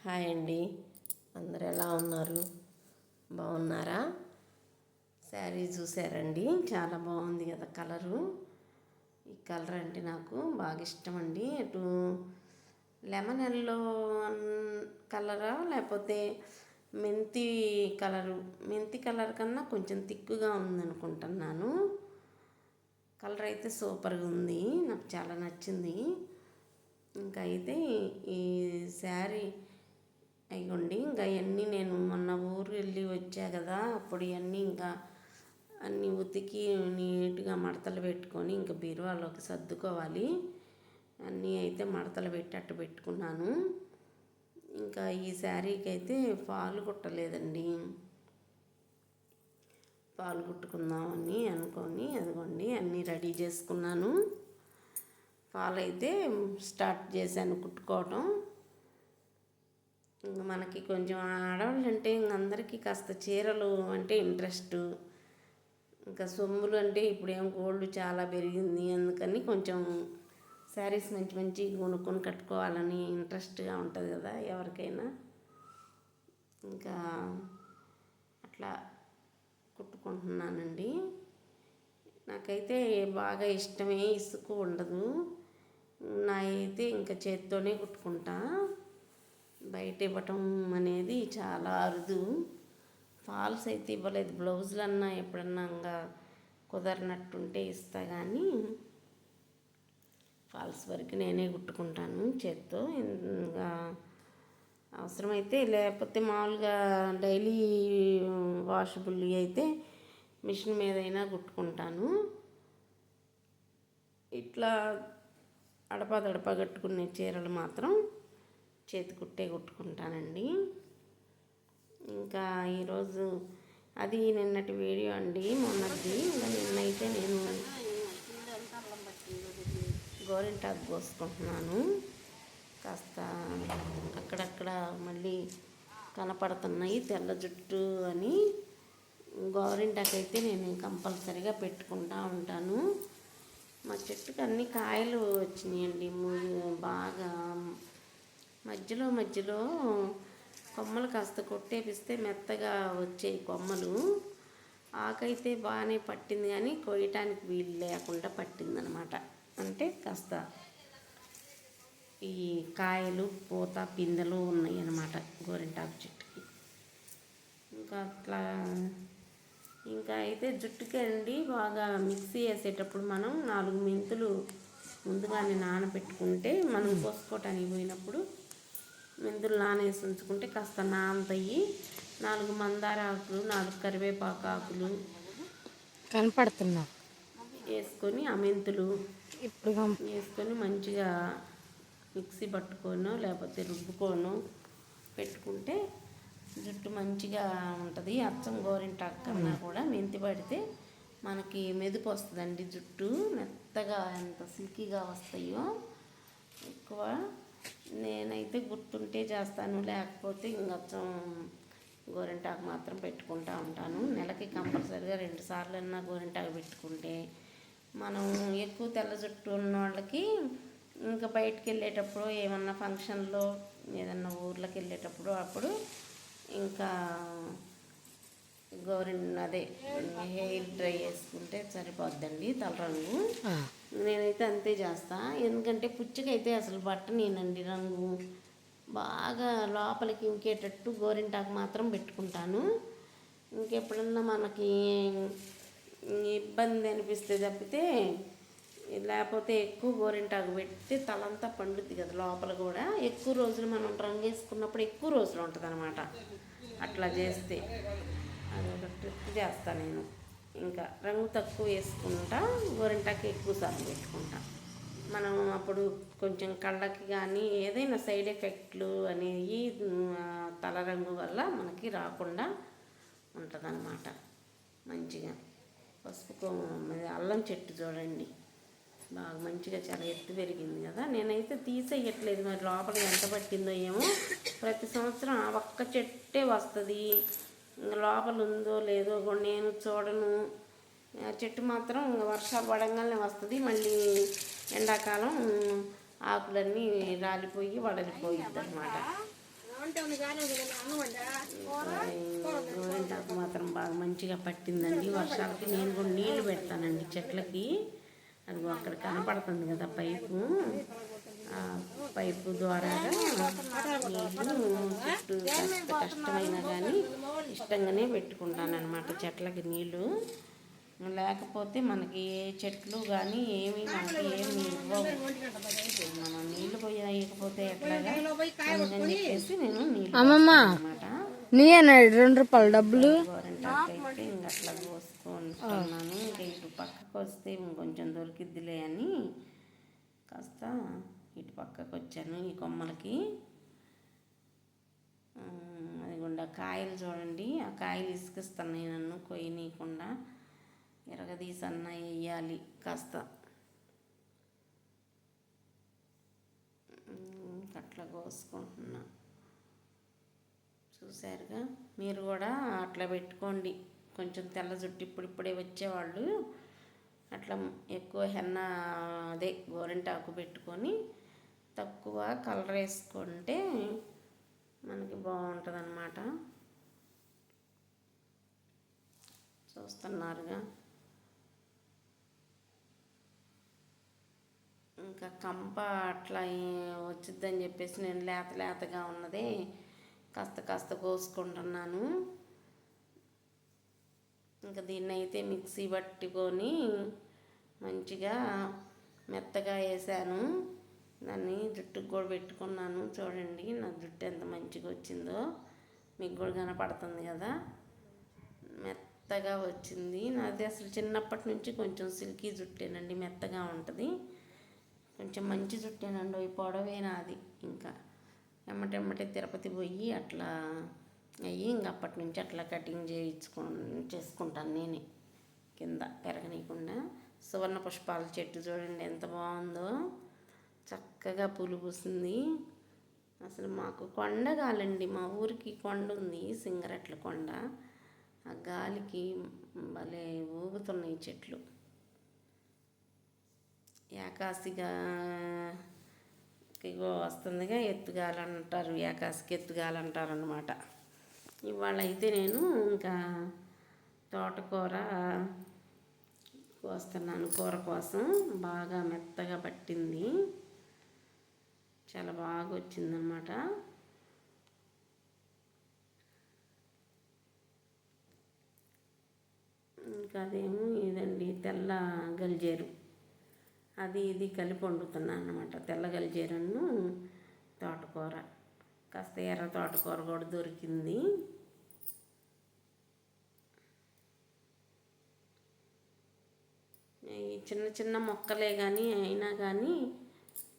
Hi అండి, అందరు ఎలా ఉన్నారు? బాగున్నారా? శారీ చూసారండి, చాలా బాగుంది కదా కలరు. ఈ కలర్ అంటే నాకు బాగా ఇష్టం అండి. అటు లెమన్ ఎల్లో కలరా లేకపోతే మెంతి కలరు, మెంతి కలర్ కన్నా కొంచెం థిక్గా ఉందనుకుంటున్నాను. కలర్ అయితే సూపర్గా ఉంది, నాకు చాలా నచ్చింది. ఇంకా అయితే ఈ శారీ అయ్యండి, ఇంకా అవన్నీ నేను మొన్న ఊరు వెళ్ళి వచ్చా కదా, అప్పుడు ఇవన్నీ ఇంకా అన్నీ ఉతికి నీట్గా మడతలు పెట్టుకొని ఇంకా బీరువాలోకి సర్దుకోవాలి. అన్నీ అయితే మడతలు పెట్టి అట్టు పెట్టుకున్నాను. ఇంకా ఈ శారీకి అయితే ఫాల్ కుట్టలేదండి, ఫాల్ కుట్టుకుందామని అనుకొని అదిగోండి అన్నీ రెడీ చేసుకున్నాను. ఫాల్ అయితే స్టార్ట్ చేశాను కుట్టుకోవటం. ఇంకా మనకి కొంచెం ఆడవాళ్ళు అంటే ఇంక అందరికీ కాస్త చీరలు అంటే ఇంట్రెస్ట్. ఇంకా సొమ్ములు అంటే ఇప్పుడు ఏం గోల్డ్ చాలా పెరిగింది, అందుకని కొంచెం శారీస్ మంచి మంచి కొనుక్కొని కట్టుకోవాలని ఇంట్రెస్ట్గా ఉంటుంది కదా ఎవరికైనా. ఇంకా అట్లా కుట్టుకుంటున్నానండి. నాకైతే బాగా ఇష్టమే, ఇసుకు ఉండదు. నా అయితే ఇంకా చేత్తోనే కుట్టుకుంటా, బయట ఇవ్వటం అనేది చాలా అరుదు. ఫాల్స్ అయితే ఇవ్వలేదు, బ్లౌజులు అన్నా ఎప్పుడన్నా ఇంకా కుదరనట్టుంటే ఇస్తా, కానీ ఫాల్స్ వరకు నేనే కుట్టుకుంటాను చేత్తో. ఇంకా అవసరమైతే, లేకపోతే మామూలుగా డైలీ వాషబుల్ అయితే మిషన్ మీదైనా కుట్టుకుంటాను. ఇట్లా అడపా కట్టుకునే చీరలు మాత్రం చేతి కుట్టే కుట్టుకుంటానండి. ఇంకా ఈరోజు అది నిన్నటి వీడియో అండి, మొన్నటిది. ఇంకా నిన్నైతే నేను గోరింటాకు కోసుకుంటున్నాను. కాస్త అక్కడక్కడ మళ్ళీ కనపడుతున్నాయి తెల్ల జుట్టు అని. గోరింటాకు అయితే నేను కంపల్సరీగా పెట్టుకుంటూ ఉంటాను. మా చెట్టుకి అన్ని కాయలు వచ్చినాయండి, బాగా మధ్యలో కొమ్మలు కాస్త కొట్టేపిస్తే మెత్తగా వచ్చాయి కొమ్మలు. ఆకైతే బాగానే పట్టింది, కానీ కొయ్యటానికి వీలు లేకుండా పట్టిందనమాట. అంటే కాస్త ఈ కాయలు పూత పిందెలు ఉన్నాయి అన్నమాట గోరింటాకు చెట్టుకి. ఇంకా అట్లా ఇంకా అయితే జుట్టుకి అండి బాగా మిక్సీ వేసేటప్పుడు మనం 4 మెంతులు ముందుగానే నానబెట్టుకుంటే, మనం కోసుకోవటానికి పోయినప్పుడు మెంతులు నానేసి ఉంచుకుంటే కాస్త నానతాయి. 4 మందార ఆకులు, 4 కరివేపాకు ఆకులు కనపడుతున్నా వేసుకొని, ఆ మెంతులు ఇప్పుడు వేసుకొని మంచిగా మిక్సీ పట్టుకోనో లేకపోతే రుబ్బుకోనో పెట్టుకుంటే జుట్టు మంచిగా ఉంటుంది. అచ్చం గోరింటాకు కన్నా కూడా మెంతి పడితే మనకి మెదుపు వస్తుందండి. జుట్టు మెత్తగా ఎంత సిల్కీగా వస్తాయో. ఎక్కువ నేనైతే గుర్తుంటే చేస్తాను, లేకపోతే ఇంకొంచెం గోరింటాకు మాత్రం పెట్టుకుంటూ ఉంటాను. నెలకి కంపల్సరీగా 2 సార్లన్నా గోరింటాకు పెట్టుకుంటే మనం ఎక్కువ తెల్ల జుట్టు ఉన్న వాళ్ళకి ఇంకా బయటికి వెళ్ళేటప్పుడు ఏమన్నా ఫంక్షన్లో ఏదన్నా ఊర్లోకి వెళ్ళేటప్పుడు అప్పుడు ఇంకా అదే హెయిర్ డ్రై చేసుకుంటే సరిపోద్దండి తలరంగు. నేనైతే అంతే చేస్తా, ఎందుకంటే పుచ్చికైతే అసలు నేనండి రంగు బాగా లోపలికి ఇంకేటట్టు గోరింటాకు మాత్రం పెట్టుకుంటాను. ఇంకెప్పుడన్నా మనకి ఇబ్బంది అనిపిస్తే తప్పితే, లేకపోతే ఎక్కువ గోరింటాకు పెడితే తలంతా పండుద్ది కదా లోపల కూడా. ఎక్కువ రోజులు మనం రంగు వేసుకున్నప్పుడు ఎక్కువ రోజులు ఉంటుంది అనమాట. అట్లా చేస్తే అదొక ట్రిక్ చేస్తాను నేను. ఇంకా రంగు తక్కువ వేసుకుంటా, గోరింటాకు ఎక్కువ సార్లు పెట్టుకుంటా. మనం అప్పుడు కొంచెం కళ్ళకి కానీ ఏదైనా సైడ్ ఎఫెక్ట్లు అనేవి తల రంగు వల్ల మనకి రాకుండా ఉంటుందన్నమాట. మంచిగా పసుపు అల్లం చెట్టు చూడండి, బాగా మంచిగా చాలా ఎత్తు పెరిగింది కదా. నేనైతే తీసేయట్లేదు, మరి లోపల ఎంత పట్టిందో ఏమో. ప్రతి సంవత్సరం ఆ ఒక్క చెట్టే వస్తుంది, లోపల ఉందో లేదో కూడా నేను చూడను. ఆ చెట్టు మాత్రం వర్షాలు పడంగానే వస్తుంది, మళ్ళీ ఎండాకాలం ఆకులన్నీ రాలిపోయి వడలిపోయిద్ది అన్నమాట. గోరింటాకు మాత్రం బాగా మంచిగా పట్టిందండి. వర్షాలకి నేను కూడా నీళ్లు పెడతానండి చెట్లకి. అది అక్కడ కనపడుతుంది కదా పైపు, ఆ పైపు ద్వారాగా నీళ్ళు చుట్టూ కాస్త కష్టమైనా కానీ ఇష్టంగానే పెట్టుకుంటానన్నమాట చెట్లకి నీళ్ళు. లేకపోతే మనకి ఏ చెట్లు కానీ ఏమి మనకి ఏమి ఇవ్వవు. మనం నీళ్ళు పోయకపోతే ఎట్లాగా అందుకని చెప్పేసి నేను నీళ్ళు అన్నమాట. నీయేనా 2 రూపాయలు డబ్బులు? గోరింటాకు అయితే ఇంక అట్లా కోసుకుంటున్నాను. ఇంకా ఇటు పక్కకు వస్తే ఇంకొంచెం దొరికిద్దిలే అని కాస్త ఇటు పక్కకు వచ్చాను ఈ కొమ్మలకి. అది గుండా కాయలు చూడండి, ఆ కాయలు ఇసుకిస్తున్నాయి నన్ను కొయ్యనీయకుండా. ఎరగదీసన్న వేయాలి కాస్త. అట్లా కోసుకుంటున్నా. చూసారుగా, మీరు కూడా అట్లా పెట్టుకోండి. కొంచెం తెల్ల జుట్టు ఇప్పుడిప్పుడే వచ్చేవాళ్ళు అట్లా ఎక్కువ హెన్న అదే గోరింటాకు పెట్టుకొని తక్కువ కలర్ వేసుకుంటే మనకి బాగుంటుంది అన్నమాట. చూస్తున్నారుగా. ఇంకా కంప అట్లా వచ్చిద్దని చెప్పేసి నేను లేత లేతగా ఉన్నదే కాస్త కాస్త కోసుకుంటున్నాను. ఇంకా దీన్ని అయితే మిక్సీ పట్టుకొని మంచిగా మెత్తగా వేసాను. దాన్ని జుట్టుకు కూడా పెట్టుకున్నాను. చూడండి నా జుట్టు ఎంత మంచిగా వచ్చిందో, మీకు కూడా కనపడుతుంది కదా, మెత్తగా వచ్చింది. నాది అసలు చిన్నప్పటి నుంచి కొంచెం సిల్కీ జుట్టేనండి, మెత్తగా ఉంటుంది. కొంచెం మంచి జుట్టేనండి, పొడవే నాది. ఇంకా ఎమ్మటెమ్మటే తిరుపతి పోయి అట్లా అయ్యి ఇంక అప్పటి నుంచి అట్లా కటింగ్ చేసుకుంటాను నేనే, కింద పెరగనీయకుండా. సువర్ణ పుష్పాల చెట్టు చూడండి ఎంత బాగుందో, చక్కగా పూలు పూసింది. అసలు మాకు కొండ గాలండి, మా ఊరికి కొండ ఉంది, సింగరట్ల కొండ. ఆ గాలికి భలే ఊగుతున్నాయి చెట్లు. ఏకాశిగా ఇగో వస్తుందిగా, ఎత్తుగాలంటారు, ఏకాశికి ఎత్తుగాలంటారు అన్నమాట. ఇవాళ అయితే నేను ఇంకా తోటకూర కోస్తున్నాను. కూర కోసం బాగా మెత్తగా పట్టింది, చాలా బాగా వచ్చిందనమాట. ఇంకా అదేమో ఇదండి తెల్ల గల్జేరు, అది ఇది కలిపి వండుతున్నాను అన్నమాట. తెల్ల గల్జేరును తోటకూర, కాస్త ఎర్ర తోటకూర కూడా దొరికింది. ఈ చిన్న చిన్న మొక్కలే కానీ అయినా కానీ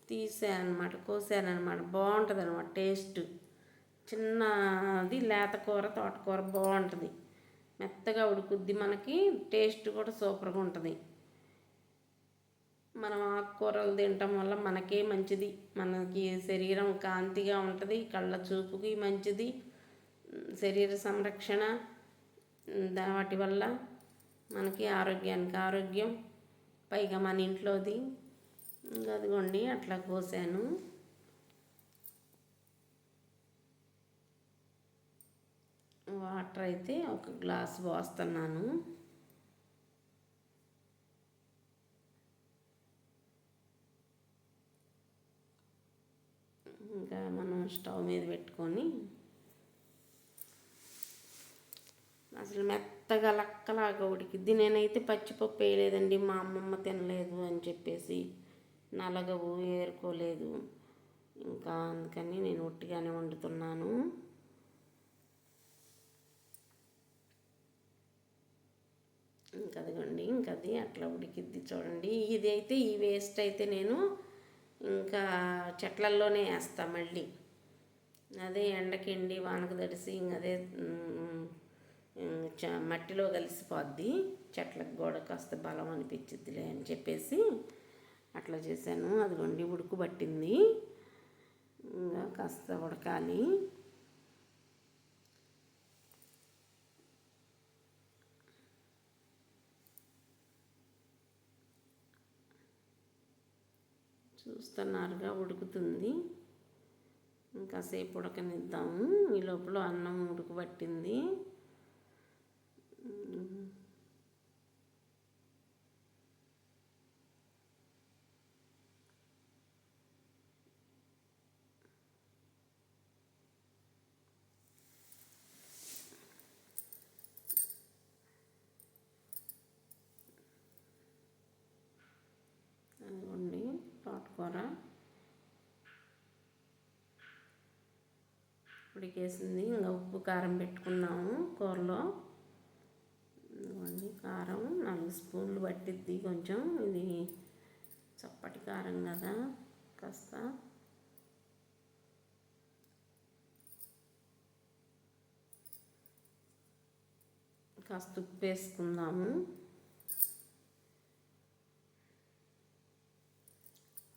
తీసానమాట, కోసానమాట. బాగుంటుంది అనమాట టేస్ట్. చిన్నది లేత కూర తోటకూర బాగుంటుంది, మెత్తగా ఉడుకుద్ది, మనకి టేస్ట్ కూడా సూపర్గా ఉంటుంది. మనం ఆకుకూరలు తినటం వల్ల మనకే మంచిది, మనకి శరీరం కాంతిగా ఉంటుంది, కళ్ళ చూపుకి మంచిది, శరీర సంరక్షణ. వాటి వల్ల మనకి ఆరోగ్యానికి ఆరోగ్యం, పైగా మన ఇంట్లోది. ఇంకా అదిగోండి అట్లా కోసాను. వాటర్ అయితే 1 గ్లాసు పోస్తున్నాను. ఇంకా మనం స్టవ్ మీద పెట్టుకొని అసలు మెత్తగా లక్కలాగా ఉడికిద్ది. నేనైతే పచ్చిపప్పు వేయలేదండి, మా అమ్మమ్మ తినలేదు అని చెప్పేసి నలగవు ఏరుకోలేదు, ఇంకా అందుకని నేను ఒట్టిగానే వండుతున్నాను. ఇంకా అదిగోండి, ఇంకా అది అట్లా ఉడికిద్ది చూడండి. ఇది అయితే ఈ వేస్ట్ అయితే నేను ఇంకా చెట్లల్లోనే వేస్తా మళ్ళీ. అదే ఎండకెండి వానకు తడిసి అదే మట్టిలో కలిసిపోద్ది, చెట్లకు కూడా కాస్త బలం అనిపించిద్దిలే అని చెప్పేసి అట్లా చేశాను. అదిగోండి ఉడుకుబట్టింది, ఇంకా కాస్త ఉడకాలి. చూస్తున్నారుగా ఉడుకుతుంది. ఇంకాసేపు ఉడకనిద్దాము. ఈ లోపల అన్నం ఉడకబట్టింది. అదిగోండి తోటకూర ఉడికేసింది. ఇంకా ఉప్పు కారం పెట్టుకున్నాము కూరలో. ఇదిగోండి కారం 4 స్పూన్లు పట్టిద్ది. కొంచెం ఇది చప్పటి కారం కదా, కాస్త ఉప్పు వేసుకుందాము.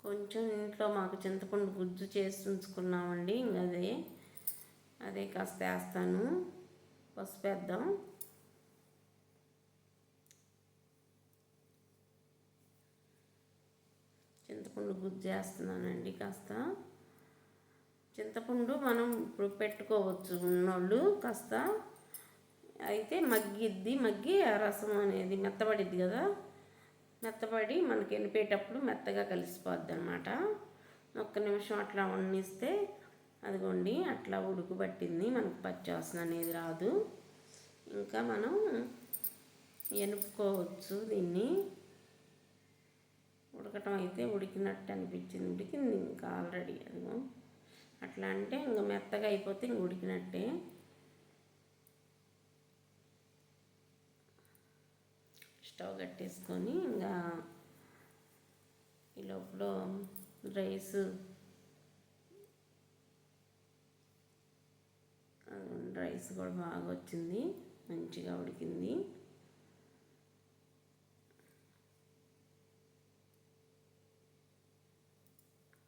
కొంచెం ఇంట్లో మాకు చింతపండు గుజ్జు చేసి ఉంచుకున్నామండి. ఇంకా అదే కాస్త వేస్తాను. పసుపు వేద్దాం. చింతపండు గుజ్జు వేస్తున్నానండి. కాస్త చింతపండు మనం ఇప్పుడు పెట్టుకోవచ్చు ఉన్నోళ్ళు కాస్త, అయితే మగ్గి ఆ రసం అనేది మెత్తబడిద్ది కదా, మెత్తబడి మనకి ఎనిపేటప్పుడు మెత్తగా కలిసిపోద్ది అనమాట. 1 నిమిషం అట్లా వండిస్తే అదిగోండి అట్లా ఉడకబట్టింది. మనకు పచ్చివాసన అనేది రాదు. ఇంకా మనం ఎనుపుకోవచ్చు దీన్ని. ఉడకటం అయితే ఉడికినట్టు అనిపించింది. ఉడికింది ఇంకా ఆల్రెడీ. అదిగో అట్లా అంటే ఇంకా మెత్తగా అయిపోతే ఇంక ఉడికినట్టే. స్టవ్ కట్టేసుకొని ఇంకా ఈ లోపల రైస్ కూడా బాగా వచ్చింది, మంచిగా ఉడికింది.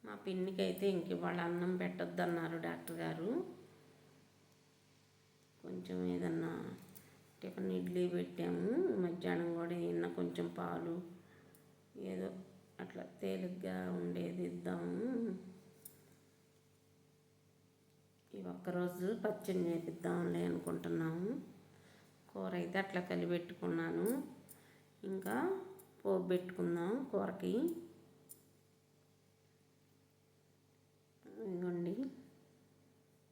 మా పిన్నికి అయితే ఇంక ఇవాళ అన్నం పెట్టొద్దన్నారు డాక్టర్ గారు. కొంచెం ఏదన్నా టిఫిన్ ఇడ్లీ పెట్టాము. మధ్యాహ్నం కూడా ఏదన్నా కొంచెం పాలు ఏదో అట్లా తేలిగ్గా ఉండేది ఇద్దాము. ఈ ఒక్కరోజు పచ్చడి చేపిద్దాంలే అనుకుంటున్నాము. కూర అయితే అట్లా కలిపెట్టుకున్నాను. ఇంకా పోపు పెట్టుకుందాం కూరకి. ఇదిగోండి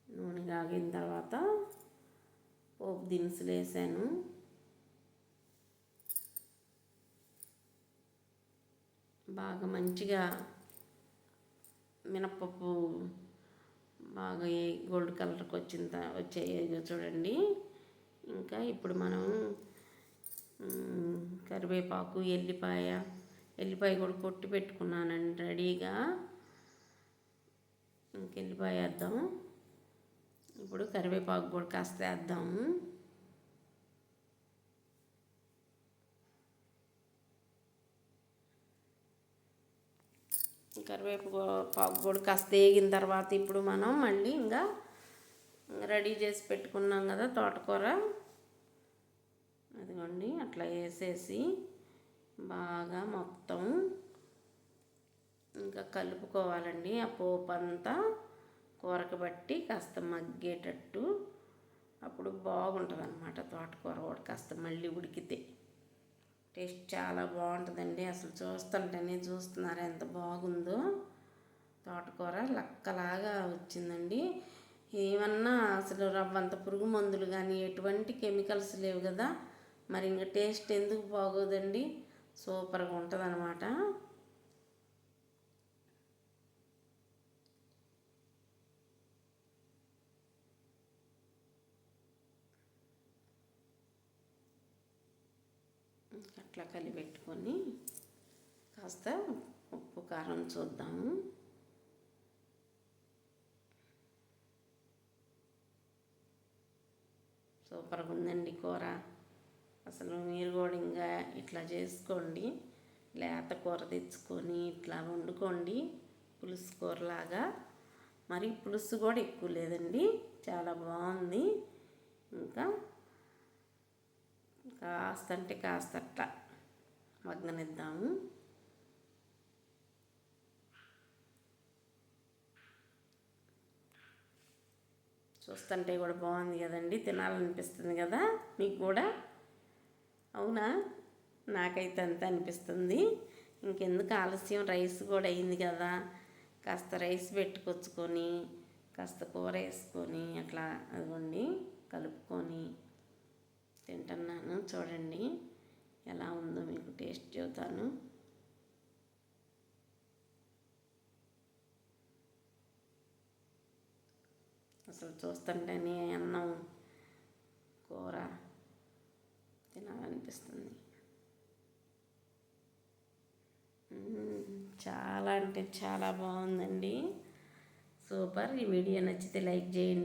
నూనె కాగిన తర్వాత పోపు దినుసులు వేసాను. బాగా మంచిగా మినప్పప్పు బాగా గోల్డ్ కలర్కి వచ్చాయి చూడండి. ఇంకా ఇప్పుడు మనం కరివేపాకు, ఎల్లిపాయ కూడా కొట్టి పెట్టుకున్నానండి రెడీగా. ఇంక ఎల్లిపాయ వేద్దాం. ఇప్పుడు కరివేపాకు కూడా కాస్త వేద్దాము. కరివేపాకు కూడా కాస్త వేగిన తర్వాత ఇప్పుడు మనం మళ్ళీ ఇంకా రెడీ చేసి పెట్టుకున్నాం కదా తోటకూర, అదిగోండి అట్లా వేసేసి బాగా మొత్తం ఇంకా కలుపుకోవాలండి. ఆ పోపు అంతా కూరకు బట్టి కాస్త మగ్గేటట్టు, అప్పుడు బాగుంటుంది అన్నమాట. తోటకూర కూడా కాస్త మళ్ళీ ఉడికితే టేస్ట్ చాలా బాగుంటుందండి. అసలు చూస్తున్నారా ఎంత బాగుందో. తోటకూర లక్కలాగా వచ్చిందండి. ఏమన్నా అసలు రవ్వంత పురుగు మందులు కానీ ఎటువంటి కెమికల్స్ లేవు కదా, మరి ఇంకా టేస్ట్ ఎందుకు బాగోదండి. సూపర్గా ఉంటుంది అన్నమాట. అట్లా కలిపెట్టుకొని కాస్త ఉప్పు కారం చూద్దాము. సూపర్గా ఉందండి కూర. అసలు మీరు కూడా ఇంకా ఇట్లా చేసుకోండి. లేత కూర తెచ్చుకొని ఇట్లా వండుకోండి, పులుసు కూరలాగా. మరి పులుసు కూడా ఎక్కువ లేదండి, చాలా బాగుంది. ఇంకా కాస్త అంటే కాస్త అట్లా మగ్గనిద్దాము. చూస్తుంటే కూడా బాగుంది కదండి, తినాలనిపిస్తుంది కదా మీకు కూడా? అవునా? నాకైతే అంతే అనిపిస్తుంది. ఇంకెందుకు ఆలస్యం, రైస్ కూడా అయింది కదా, కాస్త రైస్ పెట్టుకొచ్చుకొని కాస్త కూర వేసుకొని అట్లా అదిగోండి కలుపుకొని తింటున్నాను. చూడండి ఎలా ఉందో మీకు టేస్ట్ చెబుతాను. అసలు చూస్తుంటేనే అన్నం కూర తినాలనిపిస్తుంది. చాలా అంటే చాలా బాగుందండి, సూపర్. ఈ వీడియో నచ్చితే లైక్ చేయండి.